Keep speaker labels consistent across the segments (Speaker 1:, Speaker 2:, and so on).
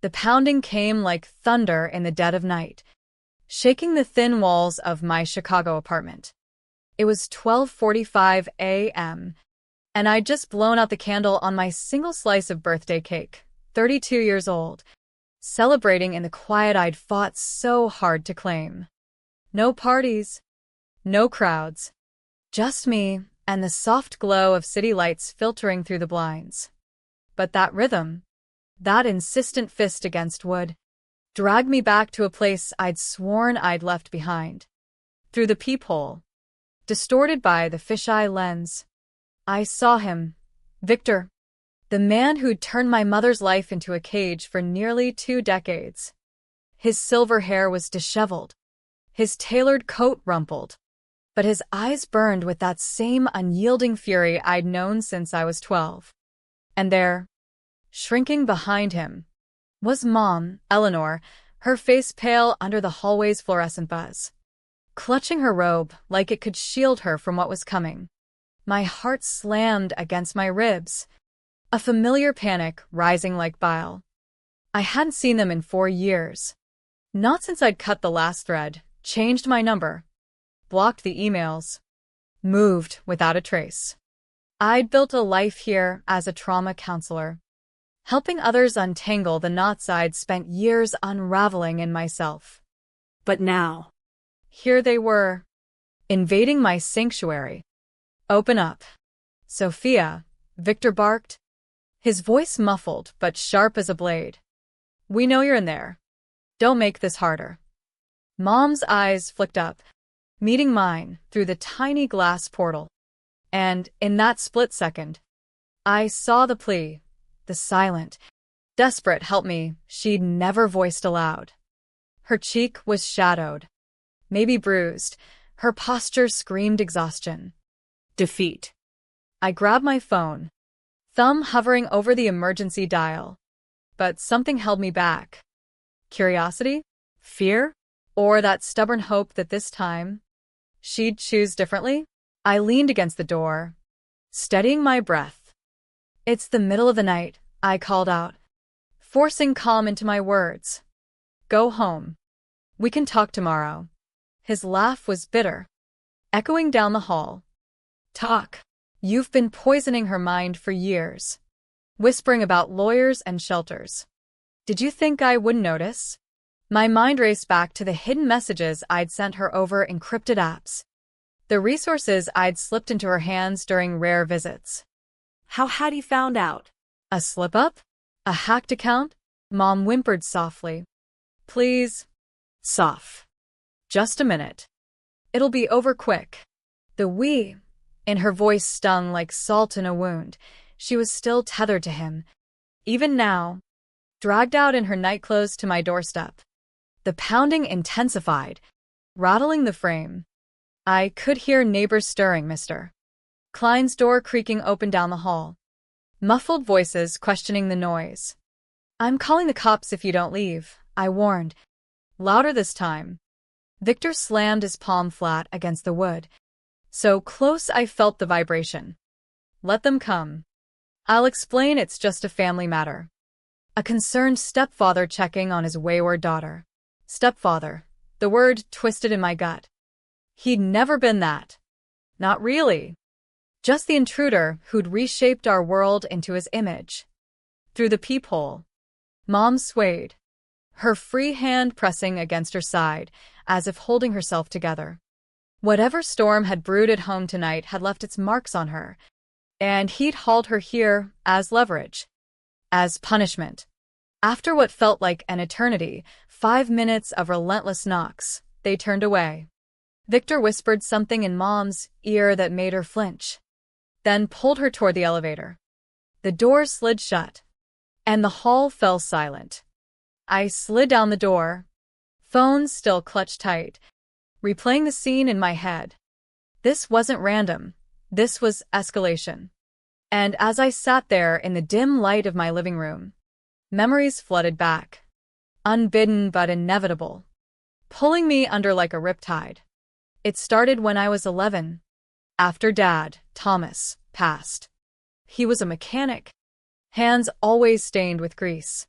Speaker 1: The pounding came like thunder in the dead of night, shaking the thin walls of my Chicago apartment. It was 12:45 a.m., and I'd just blown out the candle on my single slice of birthday cake, 32 years old, celebrating in the quiet I'd fought so hard to claim. No parties, no crowds, just me and the soft glow of city lights filtering through the blinds. But that rhythm, that insistent fist against wood, dragged me back to a place I'd sworn I'd left behind. Through the peephole, distorted by the fisheye lens, I saw him, Victor, the man who'd turned my mother's life into a cage for nearly 2 decades. His silver hair was disheveled, his tailored coat rumpled, but his eyes burned with that same unyielding fury I'd known since I was 12. And there, shrinking behind him, was Mom, Eleanor, her face pale under the hallway's fluorescent buzz, clutching her robe like it could shield her from what was coming. My heart slammed against my ribs, a familiar panic rising like bile. I hadn't seen them in 4 years. Not since I'd cut the last thread, changed my number, blocked the emails, moved without a trace. I'd built a life here as a trauma counselor, helping others untangle the knots I'd spent years unraveling in myself. But now, here they were, invading my sanctuary. "Open up, Sophia," Victor barked, his voice muffled but sharp as a blade. "We know you're in there. Don't make this harder." Mom's eyes flicked up, meeting mine through the tiny glass portal. And in that split second, I saw the plea, the silent, desperate help me she'd never voiced aloud. Her cheek was shadowed, maybe bruised. Her posture screamed exhaustion, defeat. I grabbed my phone, thumb hovering over the emergency dial. But something held me back. Curiosity? Fear? Or that stubborn hope that this time she'd choose differently? I leaned against the door, steadying my breath. "It's the middle of the night," I called out, forcing calm into my words. "Go home. We can talk tomorrow." His laugh was bitter, echoing down the hall. "Talk? You've been poisoning her mind for years, whispering about lawyers and shelters. Did you think I wouldn't notice?" My mind raced back to the hidden messages I'd sent her over encrypted apps, the resources I'd slipped into her hands during rare visits. How had he found out? A slip-up? A hacked account? Mom whimpered softly. "Please, Soph. Just a minute. It'll be over quick." The "we" in her voice stung like salt in a wound. She was still tethered to him, even now, dragged out in her nightclothes to my doorstep. The pounding intensified, rattling the frame. I could hear neighbors stirring, Mr. Klein's door creaking open down the hall. Muffled voices questioning the noise. "I'm calling the cops if you don't leave," I warned, louder this time. Victor slammed his palm flat against the wood, so close I felt the vibration. "Let them come. I'll explain it's just a family matter." A concerned stepfather checking on his wayward daughter. Stepfather, the word twisted in my gut. He'd never been that. Not really. Just the intruder who'd reshaped our world into his image. Through the peephole, Mom swayed, her free hand pressing against her side, as if holding herself together. Whatever storm had brewed at home tonight had left its marks on her, and he'd hauled her here as leverage, as punishment. After what felt like an eternity, 5 minutes of relentless knocks, they turned away. Victor whispered something in Mom's ear that made her flinch, then pulled her toward the elevator. The door slid shut, and the hall fell silent. I slid down the door, phone still clutched tight, replaying the scene in my head. This wasn't random. This was escalation. And as I sat there in the dim light of my living room, memories flooded back, unbidden but inevitable, pulling me under like a riptide. It started when I was 11, after Dad, Thomas, passed. He was a mechanic, hands always stained with grease.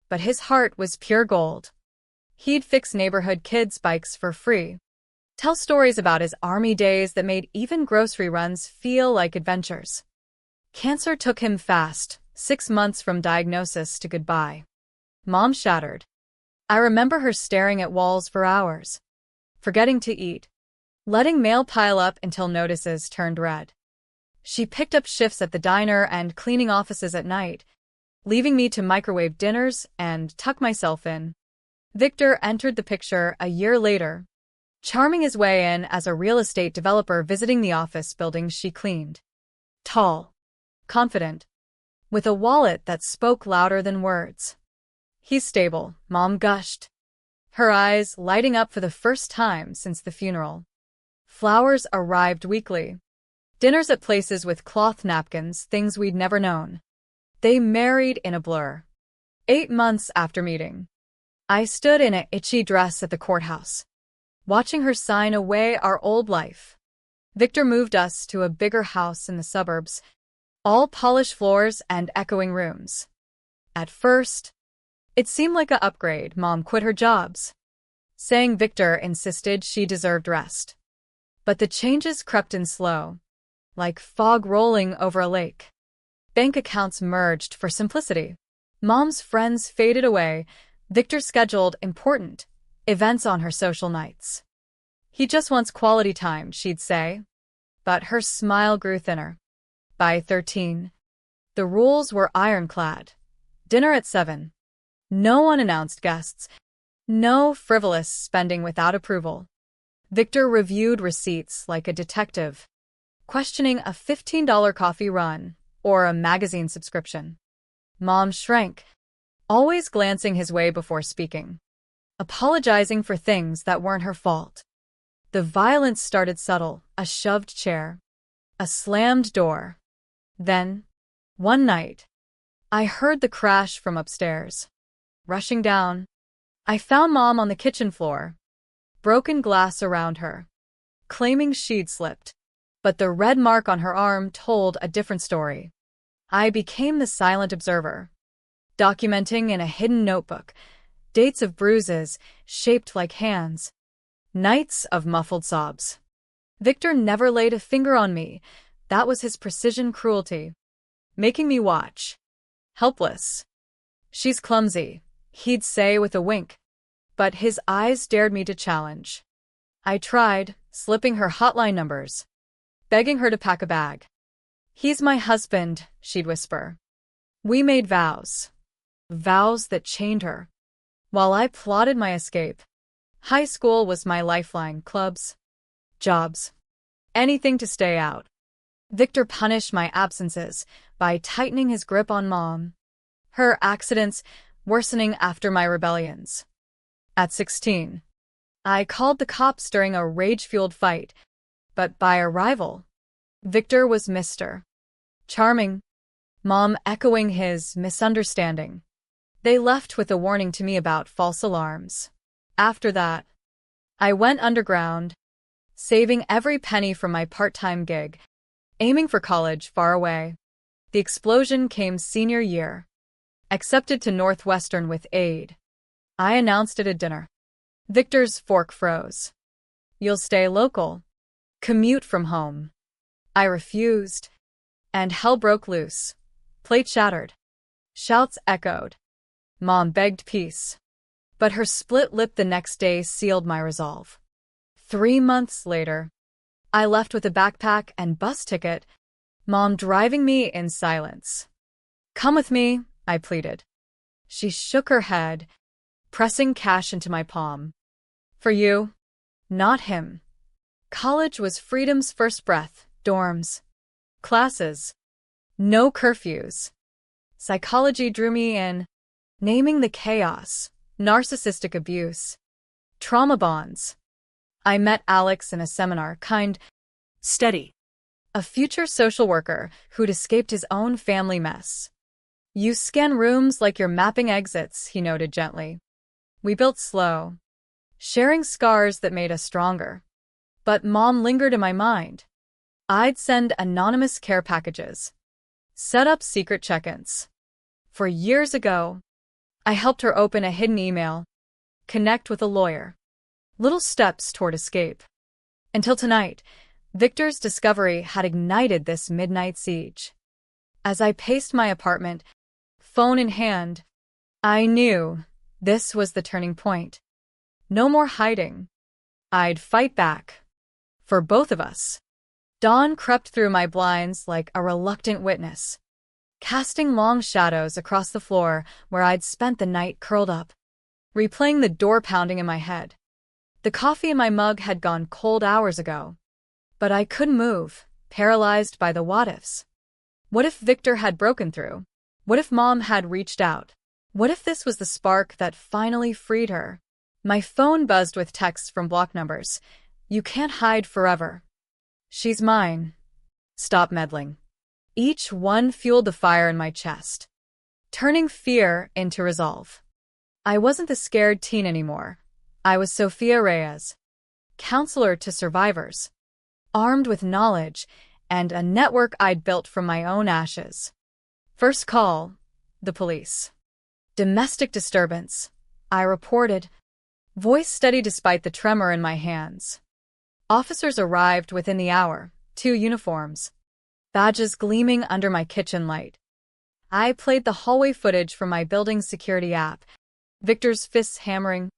Speaker 1: but his heart was pure gold. He'd fix neighborhood kids' bikes for free, tell stories about his army days that made even grocery runs feel like adventures. Cancer took him fast, 6 months from diagnosis to goodbye. Mom shattered. I remember her staring at walls for hours, forgetting to eat, letting mail pile up until notices turned red. She picked up shifts at the diner and cleaning offices at night, leaving me to microwave dinners and tuck myself in. Victor entered the picture a year later, charming his way in as a real estate developer visiting the office building she cleaned. Tall, confident, with a wallet that spoke louder than words. He's stable, Mom gushed, her eyes lighting up for the first time since the funeral. Flowers arrived weekly. Dinners at places with cloth napkins, things we'd never known. They married in a blur. 8 months after meeting, I stood in an itchy dress at the courthouse, watching her sign away our old life. Victor moved us to a bigger house in the suburbs, all polished floors and echoing rooms. At first, it seemed like an upgrade. Mom quit her jobs, saying Victor insisted she deserved rest. But the changes crept in slow, like fog rolling over a lake. Bank accounts merged for simplicity. Mom's friends faded away. Victor scheduled important events on her social nights. He just wants quality time, she'd say. But her smile grew thinner. By 13, the rules were ironclad. Dinner at 7. No unannounced guests. No frivolous spending without approval. Victor reviewed receipts like a detective, questioning a $15 coffee run or a magazine subscription. Mom shrank, always glancing his way before speaking, apologizing for things that weren't her fault. The violence started subtle, a shoved chair, a slammed door. Then, one night, I heard the crash from upstairs. Rushing down, I found Mom on the kitchen floor, broken glass around her, claiming she'd slipped. But the red mark on her arm told a different story. I became the silent observer, documenting in a hidden notebook dates of bruises shaped like hands, nights of muffled sobs. Victor never laid a finger on me. That was his precision cruelty, making me watch, helpless. She's clumsy, he'd say with a wink, but his eyes dared me to challenge. I tried, slipping her hotline numbers, begging her to pack a bag. He's my husband, she'd whisper. We made vows. Vows that chained her. While I plotted my escape, high school was my lifeline. Clubs, jobs, anything to stay out. Victor punished my absences by tightening his grip on Mom, her accidents worsening after my rebellions. At 16, I called the cops during a rage-fueled fight, but by arrival, Victor was Mr. Charming, Mom echoing his misunderstanding. They left with a warning to me about false alarms. After that, I went underground, saving every penny from my part-time gig, aiming for college far away. The explosion came senior year. Accepted to Northwestern with aid. I announced at a dinner. Victor's fork froze. You'll stay local. Commute from home. I refused, and hell broke loose. Plate shattered. Shouts echoed. Mom begged peace, but her split lip the next day sealed my resolve. 3 months later, I left with a backpack and bus ticket, Mom driving me in silence. Come with me, I pleaded. She shook her head, pressing cash into my palm. For you, not him. College was freedom's first breath. Dorms, classes, no curfews. Psychology drew me in, naming the chaos, narcissistic abuse, trauma bonds. I met Alex in a seminar, kind, steady, a future social worker who'd escaped his own family mess. You scan rooms like you're mapping exits, he noted gently. We built slow, sharing scars that made us stronger. But Mom lingered in my mind. I'd send anonymous care packages, set up secret check-ins. For years ago, I helped her open a hidden email, connect with a lawyer. Little steps toward escape. Until tonight, Victor's discovery had ignited this midnight siege. As I paced my apartment, phone in hand, I knew this was the turning point. No more hiding. I'd fight back. For both of us. Dawn crept through my blinds like a reluctant witness, casting long shadows across the floor where I'd spent the night curled up, replaying the door pounding in my head. The coffee in my mug had gone cold hours ago, but I couldn't move, paralyzed by the what-ifs. What if Victor had broken through? What if Mom had reached out? What if this was the spark that finally freed her? My phone buzzed with texts from block numbers. You can't hide forever. She's mine. Stop meddling. Each one fueled the fire in my chest, turning fear into resolve. I wasn't the scared teen anymore. I was Sophia Reyes, counselor to survivors, armed with knowledge and a network I'd built from my own ashes. First call, the police. Domestic disturbance, I reported, voice steady despite the tremor in my hands. Officers arrived within the hour, 2 uniforms, badges gleaming under my kitchen light. I played the hallway footage from my building's security app, Victor's fists hammering,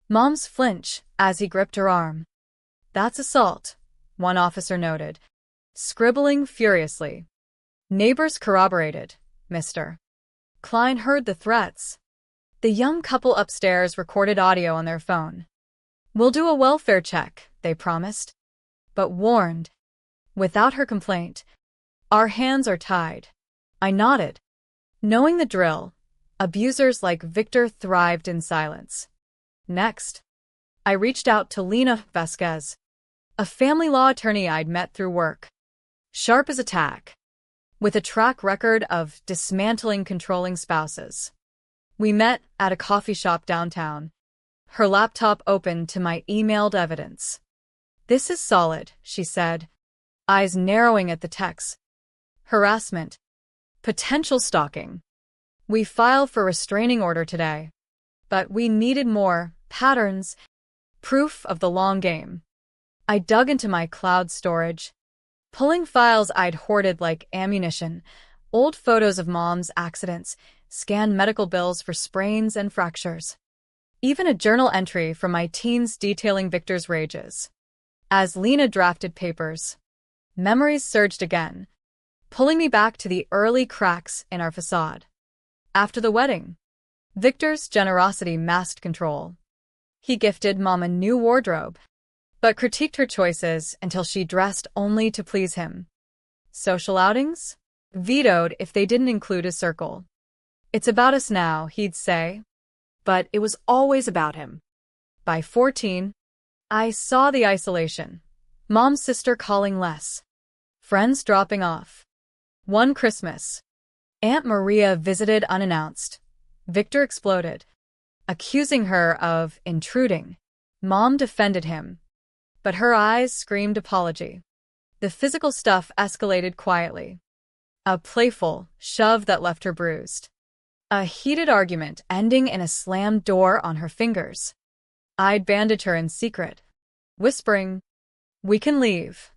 Speaker 1: Mom's flinch as he gripped her arm. That's assault, one officer noted, scribbling furiously. Neighbors corroborated, Mr. Klein heard the threats. The young couple upstairs recorded audio on their phone. We'll do a welfare check, they promised, but warned. Without her complaint, our hands are tied. I nodded. Knowing the drill, abusers like Victor thrived in silence. Next, I reached out to Lena Vasquez, a family law attorney I'd met through work. Sharp as a tack, with a track record of dismantling controlling spouses. We met at a coffee shop downtown, her laptop open to my emailed evidence. This is solid, she said, eyes narrowing at the text. Harassment. Potential stalking. We filed for restraining order today, but we needed more patterns, proof of the long game. I dug into my cloud storage, pulling files I'd hoarded like ammunition, old photos of Mom's accidents, scanned medical bills for sprains and fractures. Even a journal entry from my teens detailing Victor's rages. As Lena drafted papers, memories surged again, pulling me back to the early cracks in our facade. After the wedding, Victor's generosity masked control. He gifted Mom a new wardrobe, but critiqued her choices until she dressed only to please him. Social outings? Vetoed if they didn't include a circle. It's about us now, he'd say. But it was always about him. By 14, I saw the isolation. Mom's sister calling less. Friends dropping off. One Christmas, Aunt Maria visited unannounced. Victor exploded, accusing her of intruding. Mom defended him, but her eyes screamed apology. The physical stuff escalated quietly. A playful shove that left her bruised. A heated argument ending in a slammed door on her fingers. I'd bandage her in secret, whispering, "We can leave."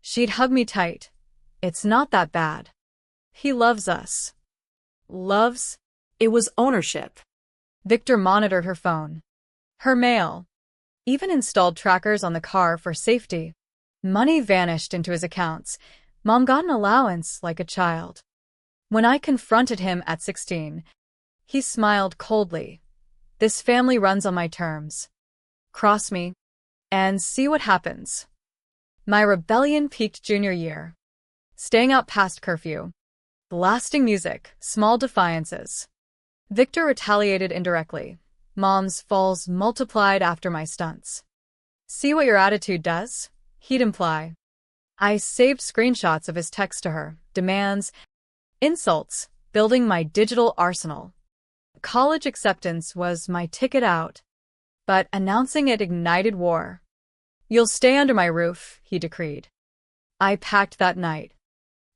Speaker 1: She'd hug me tight. "It's not that bad. He loves us." Loves? It was ownership. Victor monitored her phone, her mail, even installed trackers on the car for safety. Money vanished into his accounts. Mom got an allowance like a child. When I confronted him at 16, he smiled coldly. "This family runs on my terms. Cross me, and see what happens." My rebellion peaked junior year. Staying out past curfew. Blasting music, small defiances. Victor retaliated indirectly. Mom's falls multiplied after my stunts. "See what your attitude does?" he'd imply. I saved screenshots of his text to her, demands, insults, building my digital arsenal. College acceptance was my ticket out, but announcing it ignited war. "You'll stay under my roof," he decreed. I packed that night,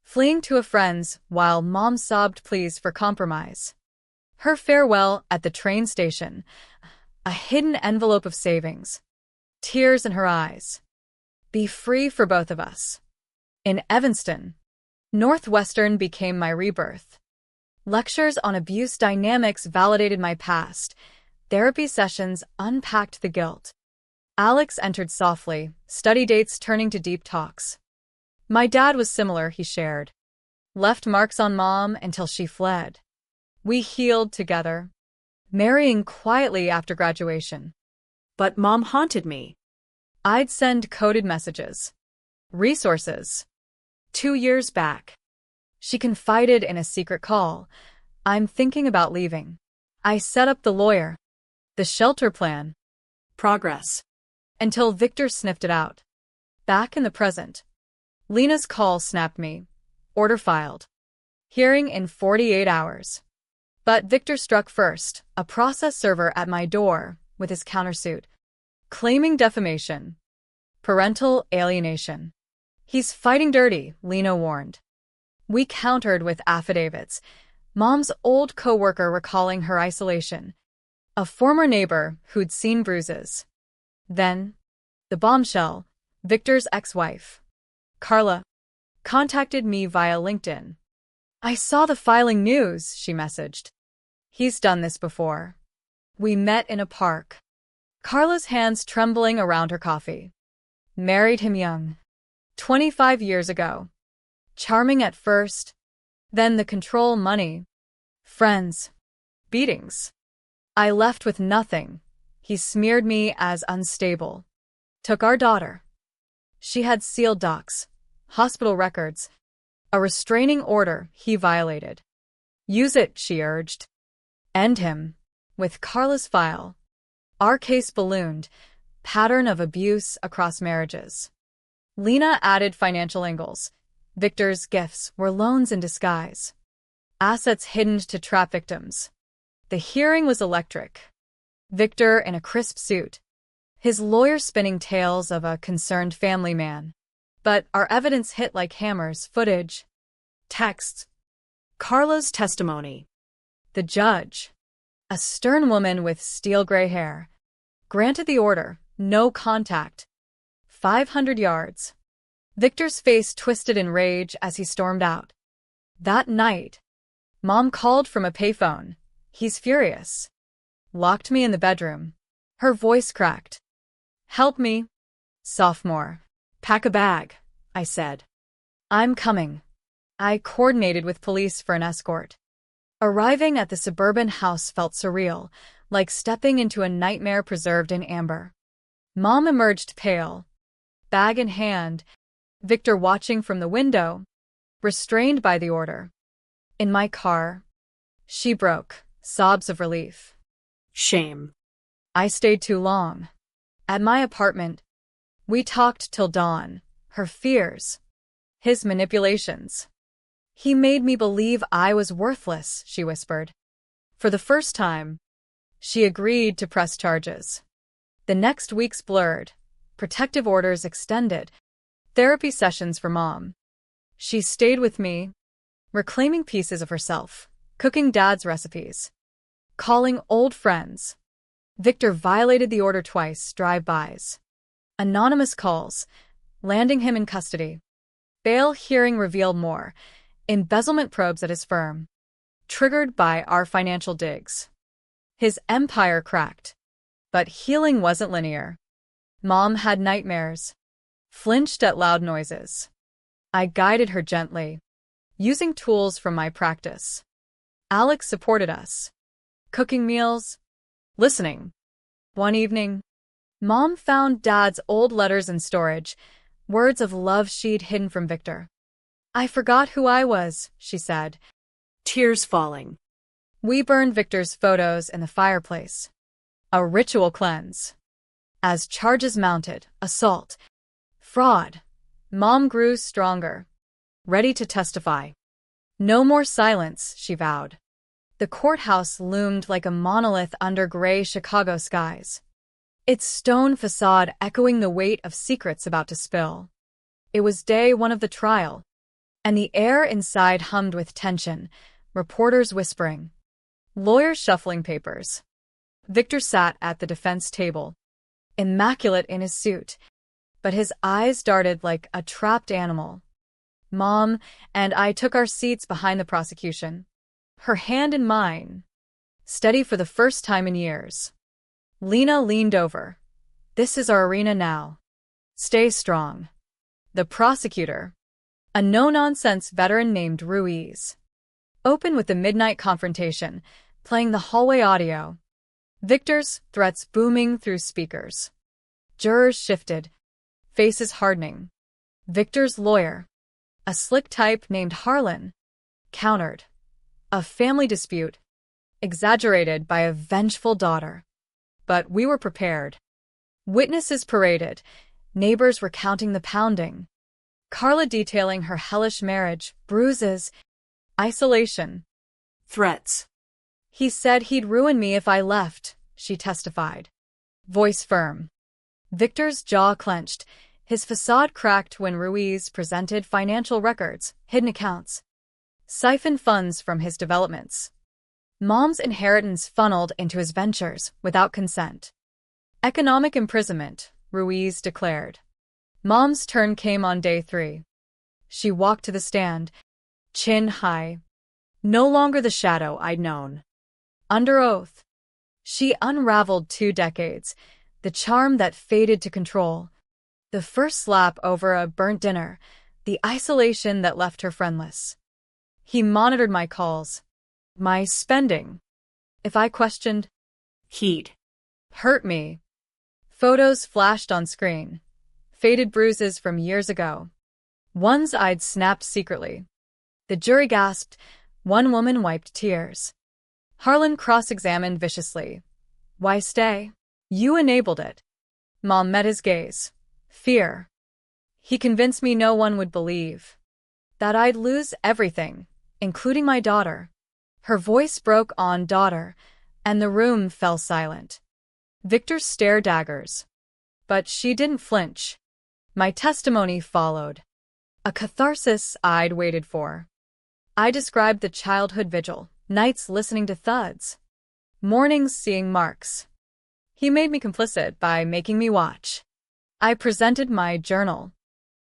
Speaker 1: fleeing to a friend's while Mom sobbed pleas for compromise. Her farewell at the train station. A hidden envelope of savings. Tears in her eyes. Be free for both of us. In Evanston, Northwestern became my rebirth. Lectures on abuse dynamics validated my past. Therapy sessions unpacked the guilt. Alex entered softly, study dates turning to deep talks. My dad was similar, he shared. Left marks on Mom until she fled. We healed together, marrying quietly after graduation.
Speaker 2: But Mom haunted me.
Speaker 1: I'd send coded messages. Resources. 2 years back. She confided in a secret call. I'm thinking about leaving. I set up the lawyer. The shelter plan.
Speaker 2: Progress.
Speaker 1: Until Victor sniffed it out. Back in the present. Lena's call snapped me. Order filed. Hearing in 48 hours. But Victor struck first, a process server at my door, with his countersuit. Claiming defamation. Parental alienation. He's fighting dirty, Lena warned. We countered with affidavits. Mom's old coworker recalling her isolation. A former neighbor who'd seen bruises. Then, the bombshell, Victor's ex-wife, Carla, contacted me via LinkedIn. I saw the filing news, she messaged. He's done this before. We met in a park. Carla's hands trembling around her coffee. Married him young. 25 years ago. Charming at first. Then the control, money. Friends. Beatings. I left with nothing. He smeared me as unstable. Took our daughter. She had sealed docs, hospital records, a restraining order he violated. Use it, she urged. End him. With Carla's file. Our case ballooned. Pattern of abuse across marriages. Lena added financial angles. Victor's gifts were loans in disguise. Assets hidden to trap victims. The hearing was electric. Victor in a crisp suit. His lawyer spinning tales of a concerned family man. But our evidence hit like hammers, footage, texts.
Speaker 2: Carla's testimony.
Speaker 1: The judge, a stern woman with steel gray hair, granted the order, no contact. 500 yards. Victor's face twisted in rage as he stormed out. That night, Mom called from a payphone. He's furious. Locked me in the bedroom. Her voice cracked. Help me, sophomore.
Speaker 2: Pack a bag, I said.
Speaker 1: I'm coming. I coordinated with police for an escort. Arriving at the suburban house felt surreal, like stepping into a nightmare preserved in amber. Mom emerged pale, bag in hand, Victor watching from the window, restrained by the order. In my car, she broke, sobs of relief.
Speaker 2: Shame.
Speaker 1: I stayed too long. At my apartment, we talked till dawn, her fears, his manipulations. He made me believe I was worthless, she whispered. For the first time, she agreed to press charges. The next weeks blurred, protective orders extended, therapy sessions for Mom. She stayed with me, reclaiming pieces of herself, cooking Dad's recipes, calling old friends. Victor violated the order twice, drive-bys. Anonymous calls, landing him in custody. Bail hearing revealed more, embezzlement probes at his firm, triggered by our financial digs. His empire cracked. But healing wasn't linear. Mom had nightmares, flinched at loud noises. I guided her gently, using tools from my practice. Alex supported us, cooking meals, listening. One evening, Mom found Dad's old letters in storage, words of love she'd hidden from Victor. I forgot who I was, she said.
Speaker 2: Tears falling.
Speaker 1: We burned Victor's photos in the fireplace. A ritual cleanse. As charges mounted, assault, fraud, Mom grew stronger, ready to testify. No more silence, she vowed. The courthouse loomed like a monolith under gray Chicago skies, its stone facade echoing the weight of secrets about to spill. It was day one of the trial, and the air inside hummed with tension, reporters whispering. Lawyer shuffling papers. Victor sat at the defense table, immaculate in his suit, but his eyes darted like a trapped animal. Mom and I took our seats behind the prosecution, her hand in mine, steady for the first time in years. Lena leaned over. This is our arena now. Stay strong. The prosecutor, a no-nonsense veteran named Ruiz, opened with the midnight confrontation, playing the hallway audio. Victor's threats booming through speakers. Jurors shifted, faces hardening. Victor's lawyer, a slick type named Harlan, countered. A family dispute, exaggerated by a vengeful daughter. But we were prepared. Witnesses paraded, neighbors recounting the pounding. Carla detailing her hellish marriage, bruises, isolation.
Speaker 2: Threats.
Speaker 1: He said he'd ruin me if I left, she testified. Voice firm. Victor's jaw clenched, his facade cracked when Ruiz presented financial records, hidden accounts, siphoned funds from his developments. Mom's inheritance funneled into his ventures without consent. Economic imprisonment, Ruiz declared. Mom's turn came on day 3. She walked to the stand, chin high. No longer the shadow I'd known. Under oath, she unraveled 2 decades, the charm that faded to control. The first slap over a burnt dinner, the isolation that left her friendless. He monitored my calls, my spending. If I questioned,
Speaker 2: He'd
Speaker 1: hurt me. Photos flashed on screen, faded bruises from years ago. Ones I'd snapped secretly. The jury gasped. One woman wiped tears. Harlan cross-examined viciously. Why stay? You enabled it. Mom met his gaze. Fear. He convinced me no one would believe. That I'd lose everything, including my daughter. Her voice broke on daughter, and the room fell silent. Victor stared daggers. But she didn't flinch. My testimony followed. A catharsis I'd waited for. I described the childhood vigil, nights listening to thuds, mornings seeing marks. He made me complicit by making me watch. I presented my journal.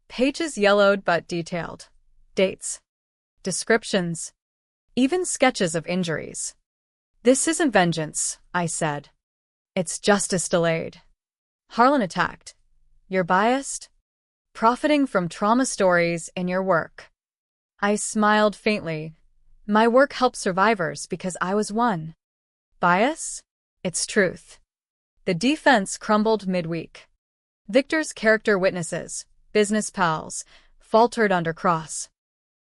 Speaker 1: Pages yellowed but detailed. Dates. Descriptions. Even sketches of injuries. This isn't vengeance, I said. It's justice delayed. Harlan attacked. You're biased? Profiting from trauma stories in your work. I smiled faintly. My work helped survivors because I was one. Bias? It's truth. The defense crumbled midweek. Victor's character witnesses, business pals, faltered under cross,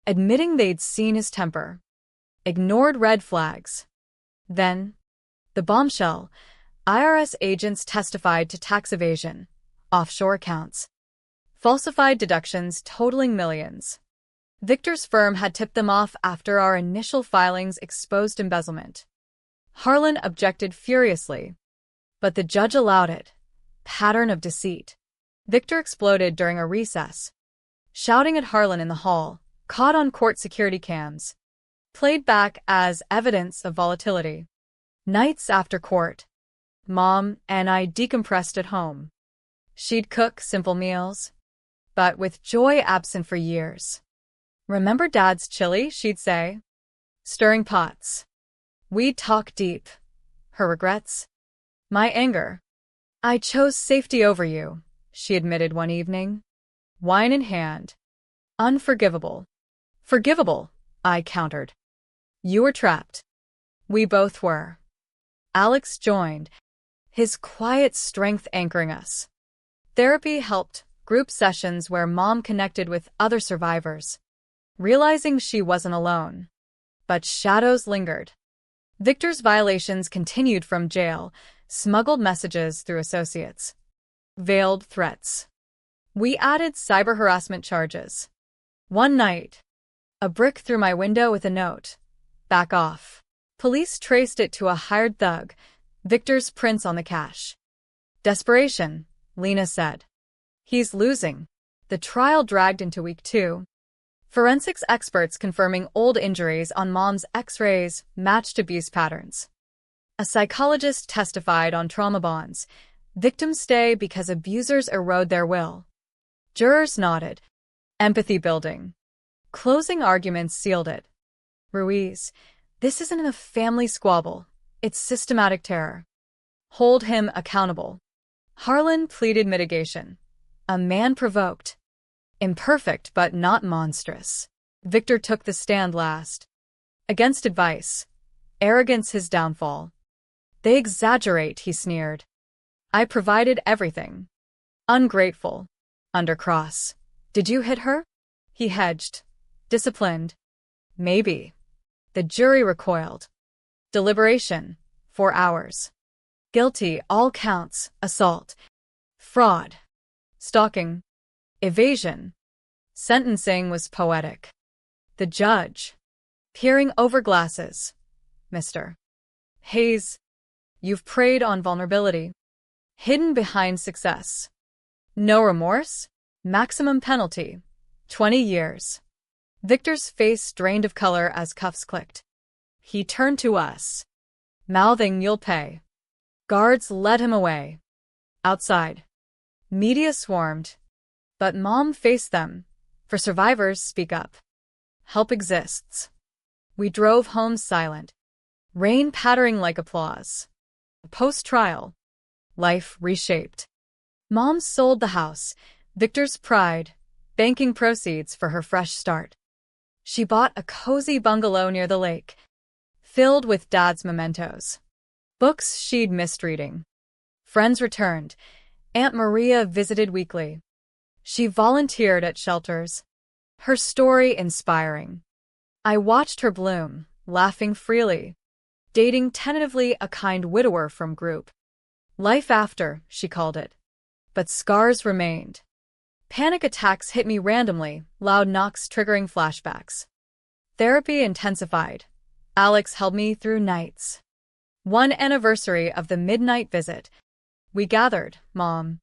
Speaker 1: admitting they'd seen his temper. Ignored red flags. Then, the bombshell, IRS agents testified to tax evasion, offshore accounts, falsified deductions totaling millions. Victor's firm had tipped them off after our initial filings exposed embezzlement. Harlan objected furiously, but the judge allowed it. Pattern of deceit. Victor exploded during a recess, shouting at Harlan in the hall, caught on court security cams, played back as evidence of volatility. Nights after court, Mom and I decompressed at home. She'd cook simple meals, but with joy absent for years. Remember Dad's chili, she'd say, stirring pots. We'd talk deep. Her regrets, my anger. I chose safety over you, she admitted one evening, wine in hand. Unforgivable. Forgivable, I countered. You were trapped. We both were. Alex joined, his quiet strength anchoring us. Therapy helped, group sessions where Mom connected with other survivors, realizing she wasn't alone. But shadows lingered. Victor's violations continued from jail, smuggled messages through associates, veiled threats. We added cyber harassment charges. One night, a brick through my window with a note. Back off. Police traced it to a hired thug, Victor's prints on the cash. Desperation, Lena said. He's losing. The trial dragged into week 2. Forensics experts confirming old injuries on mom's X-rays matched abuse patterns. A psychologist testified on trauma bonds. Victims stay because abusers erode their will. Jurors nodded. Empathy building. Closing arguments sealed it. Ruiz, this isn't a family squabble. It's systematic terror. Hold him accountable. Harlan pleaded mitigation. A man provoked. Imperfect but not monstrous. Victor took the stand last. Against advice. Arrogance his downfall. They exaggerate, he sneered. I provided everything. Ungrateful. Undercross. Did you hit her? He hedged. Disciplined. Maybe. The jury recoiled. Deliberation. 4 hours. Guilty, all counts, assault. Fraud. Stalking. Evasion. Sentencing was poetic. The judge. Peering over glasses. Mr. Hayes, you've preyed on vulnerability. Hidden behind success. No remorse? Maximum penalty. 20 years. Victor's face drained of color as cuffs clicked. He turned to us. Mouthing, you'll pay. Guards led him away. Outside. Media swarmed. But Mom faced them. For survivors, speak up. Help exists. We drove home silent. Rain pattering like applause. Post-trial. Life reshaped. Mom sold the house, Victor's pride, banking proceeds for her fresh start. She bought a cozy bungalow near the lake, filled with Dad's mementos. Books she'd missed reading. Friends returned. Aunt Maria visited weekly. She volunteered at shelters. Her story inspiring. I watched her bloom, laughing freely, dating tentatively a kind widower from group. Life after, she called it. But scars remained. Panic attacks hit me randomly, loud knocks triggering flashbacks. Therapy intensified. Alex held me through nights. One anniversary of the midnight visit. We gathered, Mom,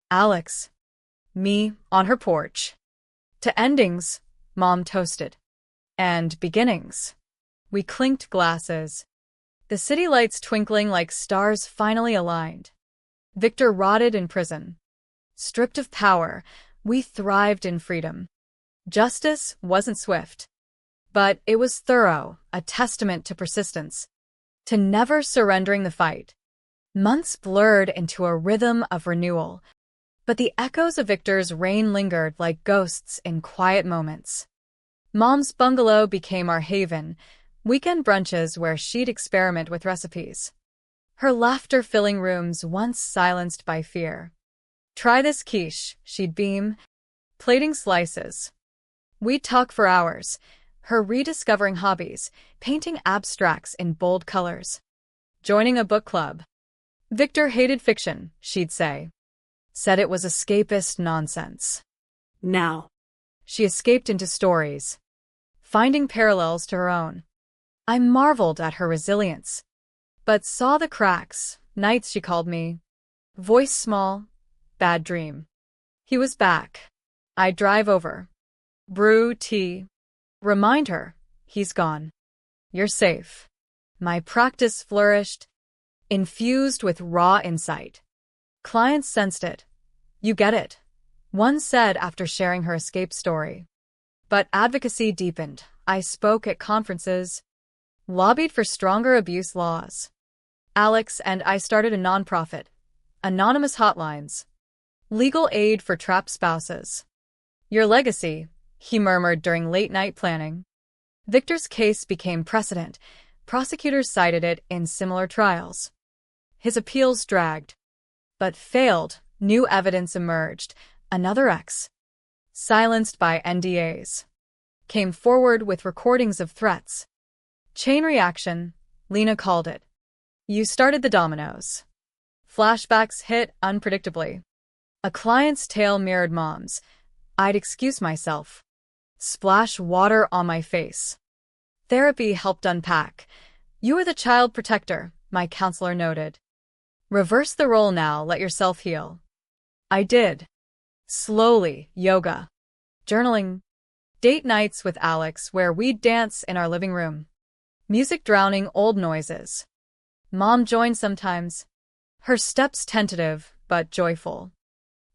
Speaker 1: Alex, me, on her porch. To endings, Mom toasted. And beginnings. We clinked glasses. The city lights twinkling like stars finally aligned. Victor rotted in prison. Stripped of power, we thrived in freedom. Justice wasn't swift. But it was thorough, a testament to persistence. To never surrendering the fight. Months blurred into a rhythm of renewal. But the echoes of Victor's reign lingered like ghosts in quiet moments. Mom's bungalow became our haven, weekend brunches where she'd experiment with recipes. Her laughter filling rooms once silenced by fear. Try this quiche, she'd beam, plating slices. We'd talk for hours, her rediscovering hobbies, painting abstracts in bold colors. Joining a book club. Victor hated fiction, she'd say. Said it was escapist nonsense.
Speaker 2: Now.
Speaker 1: She escaped into stories, finding parallels to her own. I marveled at her resilience, but saw the cracks. Nights she called me. Voice small, bad dream. He was back. I'd drive over. Brew tea. Remind her, he's gone. You're safe. My practice flourished, infused with raw insight. Clients sensed it. You get it, one said after sharing her escape story. But advocacy deepened. I spoke at conferences, lobbied for stronger abuse laws. Alex and I started a nonprofit, anonymous hotlines, legal aid for trapped spouses. Your legacy, he murmured during late-night planning. Victor's case became precedent. Prosecutors cited it in similar trials. His appeals dragged, but failed. New evidence emerged. Another ex, silenced by NDAs, came forward with recordings of threats. Chain reaction, Lena called it. You started the dominoes. Flashbacks hit unpredictably. A client's tale mirrored Mom's. I'd excuse myself. Splash water on my face. Therapy helped unpack. You are the child protector, my counselor noted. Reverse the role now, let yourself heal. I did. Slowly, yoga, journaling, Date nights with Alex where we'd dance in our living room. Music drowning old noises. Mom joined sometimes. Her steps tentative, but joyful.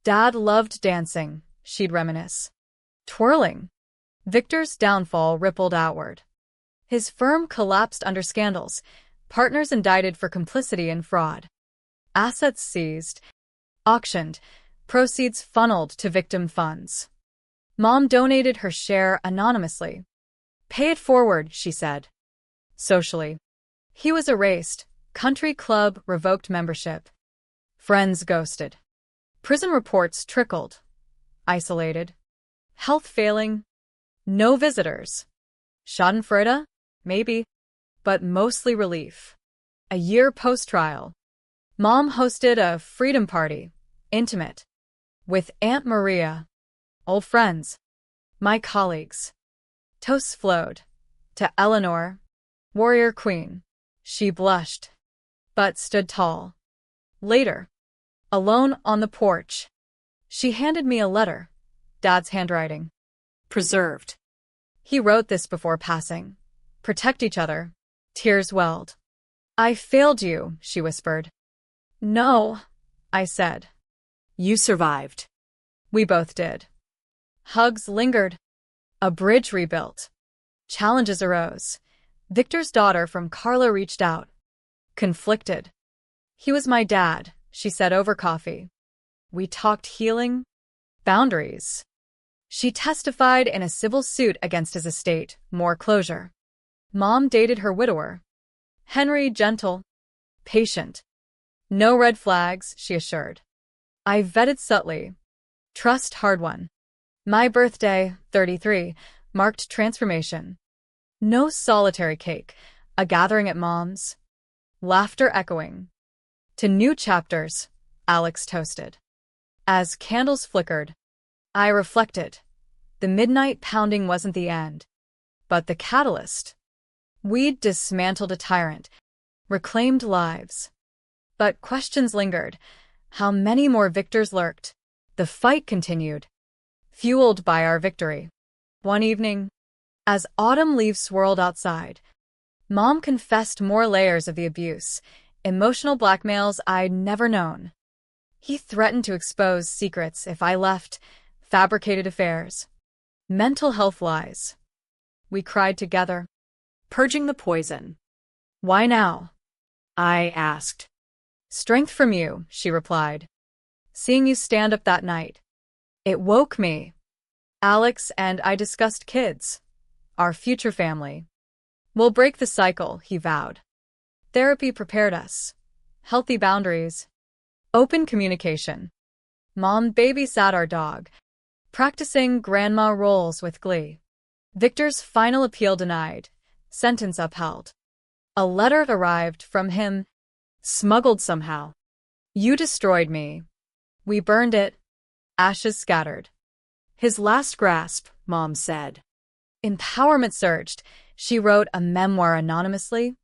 Speaker 1: Dad loved dancing, she'd reminisce. Twirling. Victor's downfall rippled outward. His firm collapsed under scandals, partners indicted for complicity and fraud. Assets seized, auctioned, proceeds funneled to victim funds. Mom donated her share anonymously. Pay it forward, she said. Socially. He was erased. Country club revoked membership. Friends ghosted. Prison reports trickled. Isolated. Health failing. No visitors. Schadenfreude? Maybe. But mostly relief. A year post-trial. Mom hosted a freedom party. Intimate. With Aunt Maria. Old friends. My colleagues. Toasts flowed. To Eleanor. Warrior queen. She blushed. But stood tall. Later. Alone on the porch. She handed me a letter. Dad's handwriting.
Speaker 2: Preserved.
Speaker 1: He wrote this before passing. Protect each other. Tears welled. I failed you, she whispered. No, I said.
Speaker 2: You survived.
Speaker 1: We both did. Hugs lingered. A bridge rebuilt. Challenges arose. Victor's daughter from Carla reached out. Conflicted. He was my dad, she said over coffee. We talked healing, boundaries. She testified in a civil suit against his estate, more closure. Mom dated her widower. Henry, gentle, patient. No red flags, she assured. I vetted subtly. Trust hard-won. My birthday, 33, marked transformation. No solitary cake, a gathering at Mom's. Laughter echoing. To new chapters, Alex toasted. As candles flickered, I reflected. The midnight pounding wasn't the end, but the catalyst. We'd dismantled a tyrant, reclaimed lives. But questions lingered. How many more victors lurked? The fight continued, fueled by our victory. One evening, as autumn leaves swirled outside, Mom confessed more layers of the abuse, emotional blackmails I'd never known. He threatened to expose secrets if I left, fabricated affairs, mental health lies. We cried together,
Speaker 2: Purging the poison.
Speaker 1: Why now?
Speaker 2: I asked.
Speaker 1: Strength from you, she replied. Seeing you stand up that night. It woke me. Alex and I discussed kids. Our future family. We'll break the cycle, he vowed. Therapy prepared us. Healthy boundaries. Open communication. Mom babysat our dog, practicing grandma roles with glee. Victor's final appeal denied. Sentence upheld. A letter arrived from him, smuggled somehow. You destroyed me. We burned it. Ashes scattered. His last grasp, Mom said. Empowerment surged. She wrote a memoir anonymously.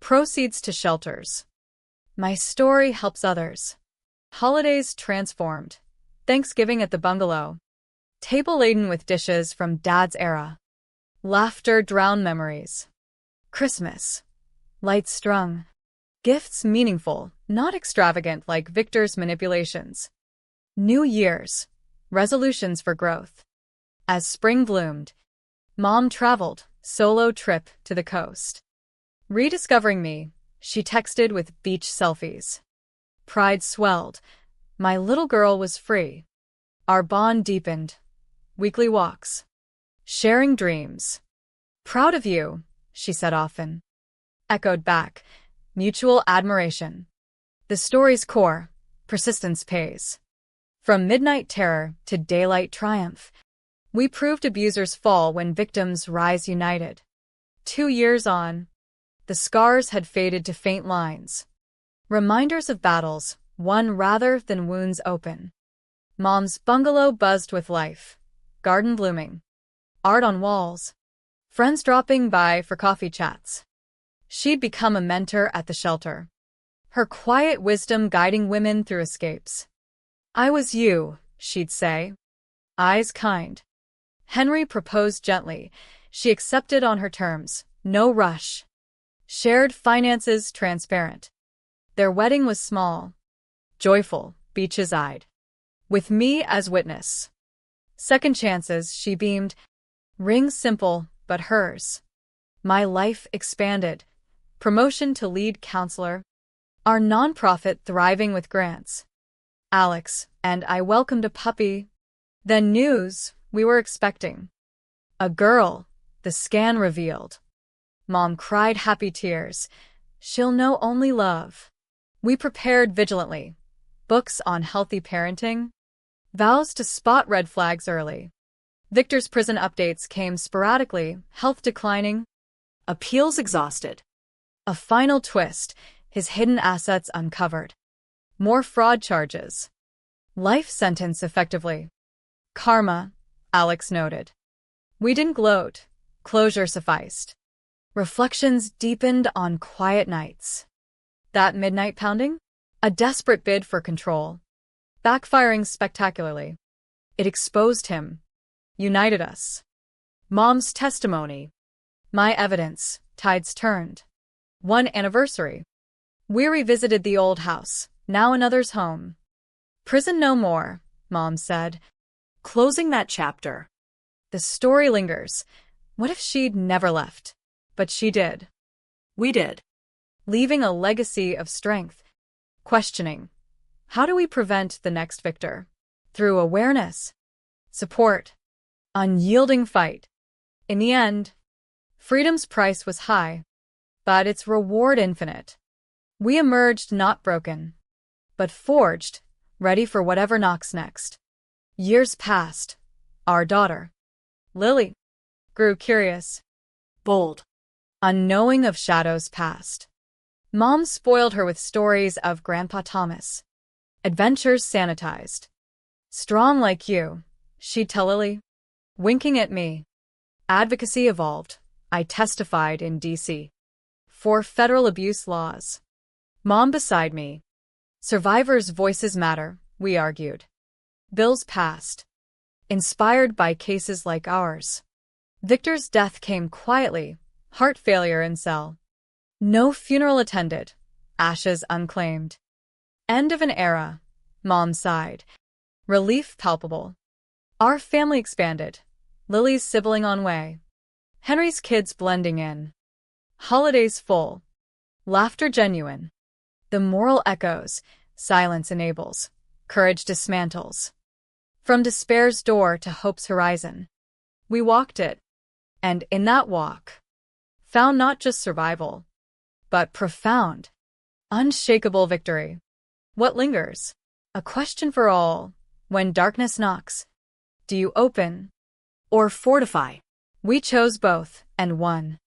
Speaker 1: Proceeds to shelters. My story helps others. Holidays transformed. Thanksgiving at the bungalow. Table laden with dishes from Dad's era. Laughter drowned memories. Christmas. Lights strung. Gifts meaningful, not extravagant like Victor's manipulations. New Year's. Resolutions for growth. As spring bloomed, Mom traveled, solo trip to the coast. Rediscovering me, she texted with beach selfies. Pride swelled. My little girl was free. Our bond deepened. Weekly walks. Sharing dreams. Proud of you, she said often. Echoed back. Mutual admiration. The story's core. Persistence pays. From midnight terror to daylight triumph, we proved abusers fall when victims rise united. 2 years on, the scars had faded to faint lines. Reminders of battles, won rather than wounds open. Mom's bungalow buzzed with life. Garden blooming. Art on walls. Friends dropping by for coffee chats. She'd become a mentor at the shelter. Her quiet wisdom guiding women through escapes. I was you, she'd say. Eyes kind. Henry proposed gently. She accepted on her terms. No rush. Shared finances transparent. Their wedding was small, joyful, beaches-eyed. With me as witness. Second chances, she beamed. Ring simple, but hers. My life expanded. Promotion to lead counselor. Our nonprofit thriving with grants. Alex and I welcomed a puppy. Then news we were expecting. A girl, the scan revealed. Mom cried happy tears. She'll know only love. We prepared vigilantly. Books on healthy parenting. Vows to spot red flags early. Victor's prison updates came sporadically, health declining.
Speaker 2: Appeals exhausted.
Speaker 1: A final twist, his hidden assets uncovered. More fraud charges. Life sentence effectively. Karma, Alex noted. We didn't gloat. Closure sufficed. Reflections deepened on quiet nights. That midnight pounding? A desperate bid for control. Backfiring spectacularly. It exposed him. United us. Mom's testimony. My evidence. Tides turned. One anniversary. We revisited the old house, now another's home. Prison no more, Mom said.
Speaker 2: Closing that chapter.
Speaker 1: The story lingers. What if she'd never left? But she did.
Speaker 2: We did.
Speaker 1: Leaving a legacy of strength. Questioning. How do we prevent the next Victor? Through awareness. Support. Unyielding fight. In the end, freedom's price was high, but its reward infinite. We emerged not broken, but forged, ready for whatever knocks next. Years passed. Our daughter, Lily, grew curious,
Speaker 2: Bold.
Speaker 1: unknowing of shadows past. Mom spoiled her with stories of Grandpa Thomas. Adventures sanitized. Strong like you, she'd tell Lily, winking at me. Advocacy evolved. I testified in D.C. for federal abuse laws. Mom beside me. Survivors' voices matter, we argued. Bills passed. Inspired by cases like ours. Victor's death came quietly, heart failure in cell. No funeral attended, ashes unclaimed. End of an era, Mom sighed. Relief palpable. Our family expanded. Lily's sibling on way. Henry's kids blending in. Holidays full. Laughter genuine. The moral echoes, silence enables. Courage dismantles. From despair's door to hope's horizon. We walked it. And in that walk, found not just survival, but profound, unshakable victory. What lingers? A question for all. When darkness knocks, do you open
Speaker 2: Or fortify.
Speaker 1: We chose both and won.